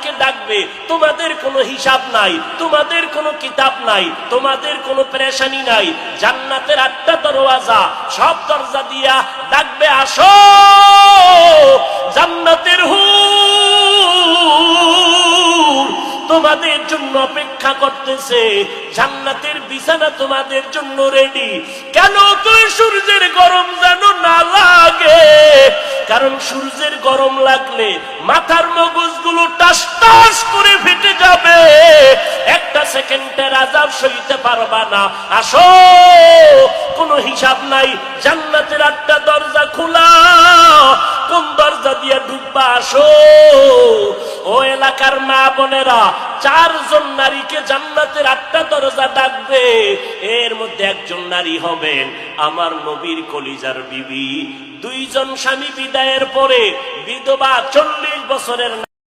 তাদেরকে ডাকবে। তোমাদের কোনো হিসাব নাই, তোমাদের কোনো কিতাব নাই, তোমাদের কোনো পেরেশানি নাই। জান্নাতের 8টা দরওয়াজা, সব দরজা দিয়া ডাকবে, আসো জান্নাতের হুর তোমাদের জন্য অপেক্ষা করতেছে, জান্নাতের বিছানা তোমাদের জন্য রেডি। কেন? তুই সূর্যের গরম যেন না লাগে, কারণ সূর্যের গরম লাগলে মাথার মগজগুলো টাস টাস করে ফেটে যাবে, একটা সেকেন্ডের আযাব সইতে পারবা না। আসো, কোনো হিসাব নাই, জান্নাতের 8টা দরজা খোলা, কোন দরজা দিয়ে ঢুকবা? আসো। ও এলাকার মা বোনেরা, 4 জন নারীকে জান্নাতের 8টা দরজা ডাকবে, এর মধ্যে একজন নারী হবেন আমার নবীর কলিজার বিবি। 2 জন স্বামী বিদায়ের পরে বিধবা 40 বছরের